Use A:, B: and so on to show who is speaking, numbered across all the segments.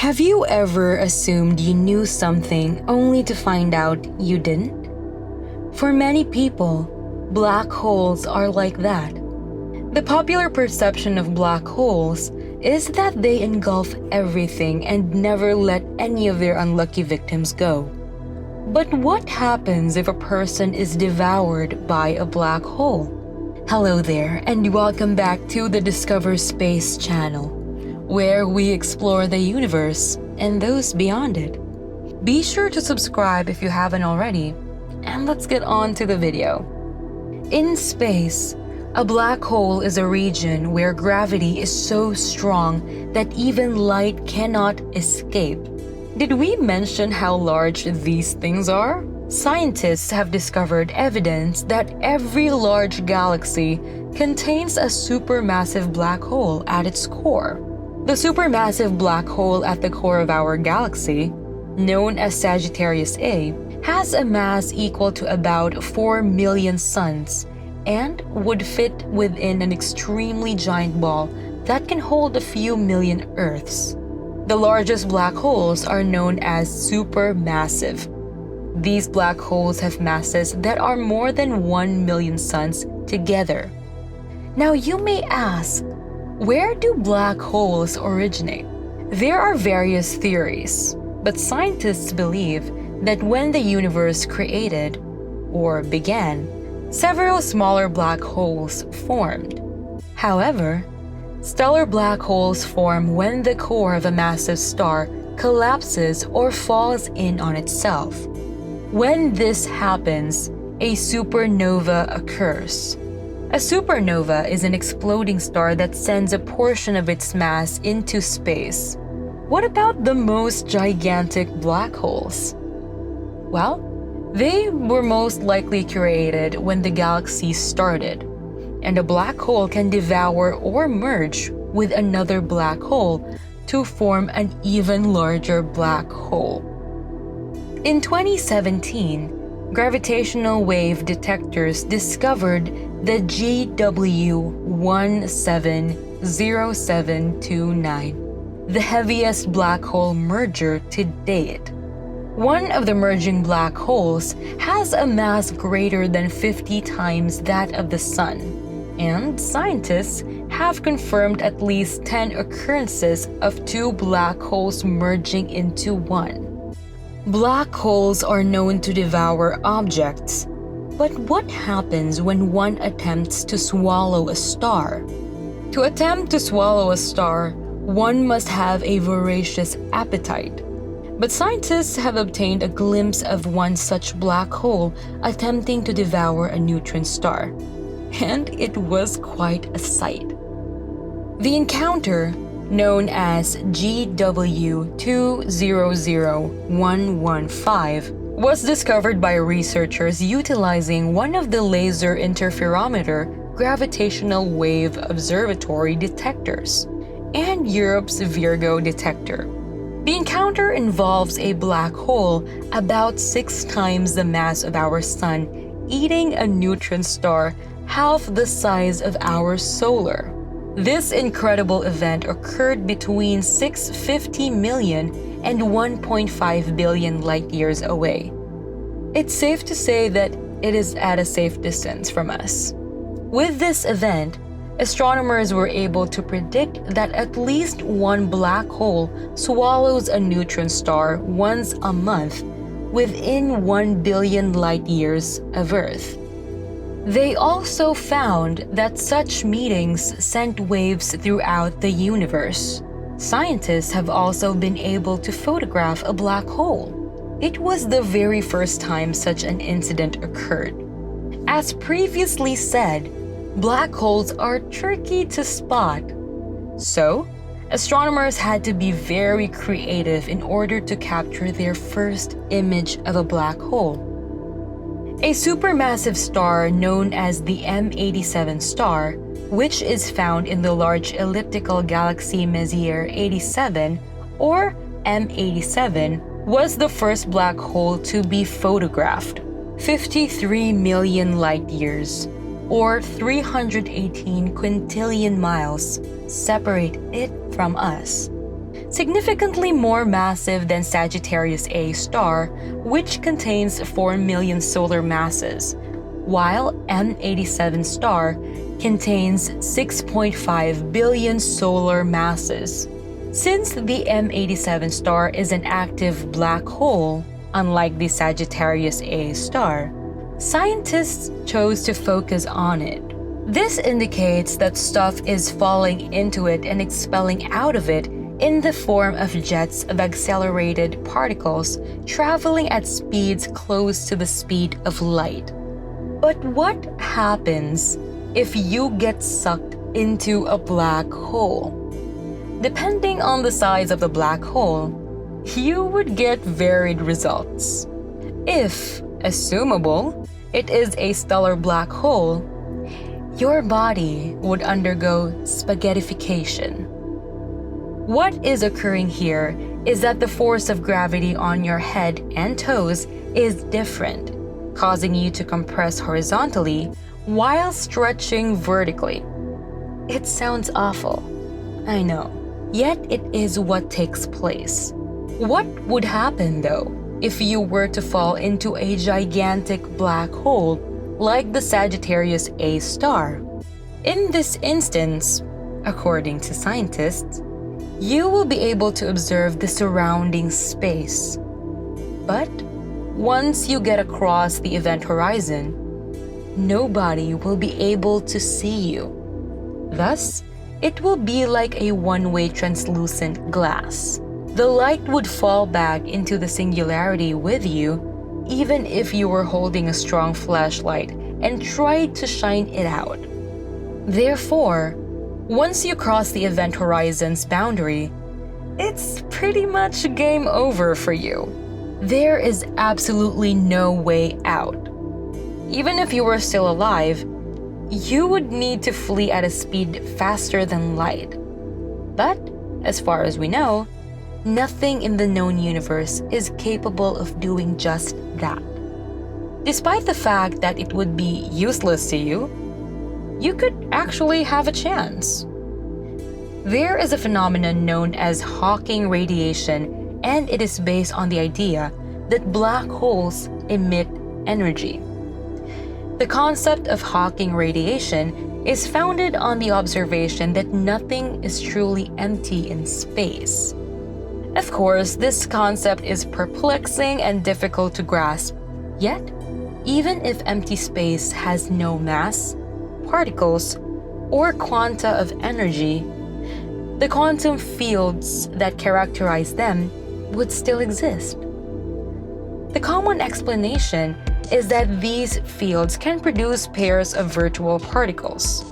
A: Have you ever assumed you knew something only to find out you didn't? For many people, black holes are like that. The popular perception of black holes is that they engulf everything and never let any of their unlucky victims go. But what happens if a person is devoured by a black hole? Hello there, and welcome back to the Discover Space channel, where we explore the universe and those beyond it. Be sure to subscribe if you haven't already, and let's get on to the video. In space, a black hole is a region where gravity is so strong that even light cannot escape. Did we mention how large these things are? Scientists have discovered evidence that every large galaxy contains a supermassive black hole at its core. The supermassive black hole at the core of our galaxy, known as Sagittarius A, has a mass equal to about 4 million suns and would fit within an extremely giant ball that can hold a few million Earths. The largest black holes are known as supermassive. These black holes have masses that are more than 1 million suns together. Now you may ask, where do black holes originate? There are various theories, but scientists believe that when the universe created, or began, several smaller black holes formed. However, stellar black holes form when the core of a massive star collapses or falls in on itself. When this happens, a supernova occurs. A supernova is an exploding star that sends a portion of its mass into space. What about the most gigantic black holes? Well, they were most likely created when the galaxy started, and a black hole can devour or merge with another black hole to form an even larger black hole. In 2017, gravitational wave detectors discovered the GW170729, the heaviest black hole merger to date. One of the merging black holes has a mass greater than 50 times that of the Sun, and scientists have confirmed at least 10 occurrences of two black holes merging into one. Black holes are known to devour objects, but what happens when one attempts to swallow a star? To attempt to swallow a star, one must have a voracious appetite. But scientists have obtained a glimpse of one such black hole attempting to devour a neutron star, and it was quite a sight. The encounter, known as GW200115, was discovered by researchers utilizing one of the Laser Interferometer Gravitational Wave Observatory detectors and Europe's Virgo detector. The encounter involves a black hole about 6 times the mass of our Sun eating a neutron star half the size of our solar. This incredible event occurred between 650 million and 1.5 billion light years away. It's safe to say that it is at a safe distance from us. With this event, astronomers were able to predict that at least one black hole swallows a neutron star once a month within 1 billion light years of Earth. They also found that such meetings sent waves throughout the universe. Scientists have also been able to photograph a black hole. It was the very first time such an incident occurred. As previously said, black holes are tricky to spot. So, astronomers had to be very creative in order to capture their first image of a black hole. A supermassive star known as the M87 star, which is found in the large elliptical galaxy Messier 87 or M87, was the first black hole to be photographed. 53 million light years, or 318 quintillion miles, separate it from us. significantly more massive than Sagittarius A star, which contains 4 million solar masses, while M87 star contains 6.5 billion solar masses. Since the M87 star is an active black hole, unlike the Sagittarius A star, scientists chose to focus on it. This indicates that stuff is falling into it and expelling out of it in the form of jets of accelerated particles traveling at speeds close to the speed of light. But what happens if you get sucked into a black hole? Depending on the size of the black hole, you would get varied results. If, assumable, it is a stellar black hole, your body would undergo spaghettification. What is occurring here is that the force of gravity on your head and toes is different, causing you to compress horizontally while stretching vertically. It sounds awful, I know, yet it is what takes place. What would happen though if you were to fall into a gigantic black hole like the Sagittarius A star? In this instance, according to scientists, you will be able to observe the surrounding space. But once you get across the event horizon, nobody will be able to see you. Thus, it will be like a one-way translucent glass. The light would fall back into the singularity with you, even if you were holding a strong flashlight and tried to shine it out. Therefore, once you cross the event horizon's boundary, it's pretty much game over for you. There is absolutely no way out. Even if you were still alive, you would need to flee at a speed faster than light. But, as far as we know, nothing in the known universe is capable of doing just that. Despite the fact that it would be useless to you, you could actually have a chance. There is a phenomenon known as Hawking radiation, and it is based on the idea that black holes emit energy. The concept of Hawking radiation is founded on the observation that nothing is truly empty in space. Of course, this concept is perplexing and difficult to grasp, yet, even if empty space has no mass, particles, or quanta of energy, the quantum fields that characterize them would still exist. The common explanation is that these fields can produce pairs of virtual particles,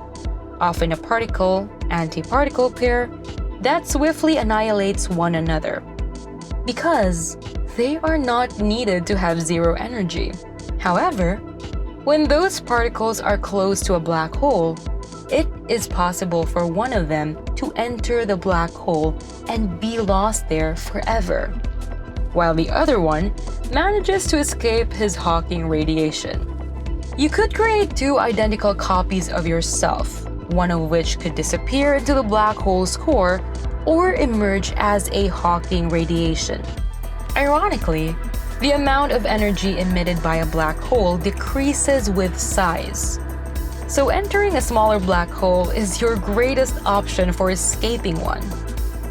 A: often a particle-antiparticle pair that swiftly annihilates one another, because they are not needed to have zero energy. However, when those particles are close to a black hole, it is possible for one of them to enter the black hole and be lost there forever, while the other one manages to escape his Hawking radiation. You could create two identical copies of yourself, one of which could disappear into the black hole's core or emerge as a Hawking radiation. Ironically, the amount of energy emitted by a black hole decreases with size. So entering a smaller black hole is your greatest option for escaping one.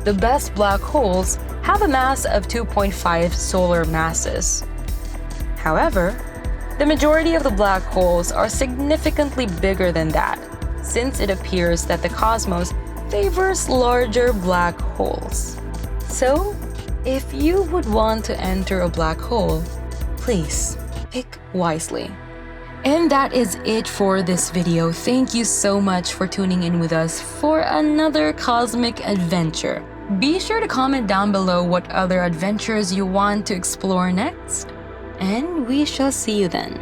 A: The best black holes have a mass of 2.5 solar masses. However, the majority of the black holes are significantly bigger than that, since it appears that the cosmos favors larger black holes. So, if you would want to enter a black hole, please pick wisely. And that is it for this video. Thank you so much for tuning in with us for another cosmic adventure. Be sure to comment down below what other adventures you want to explore next, and we shall see you then.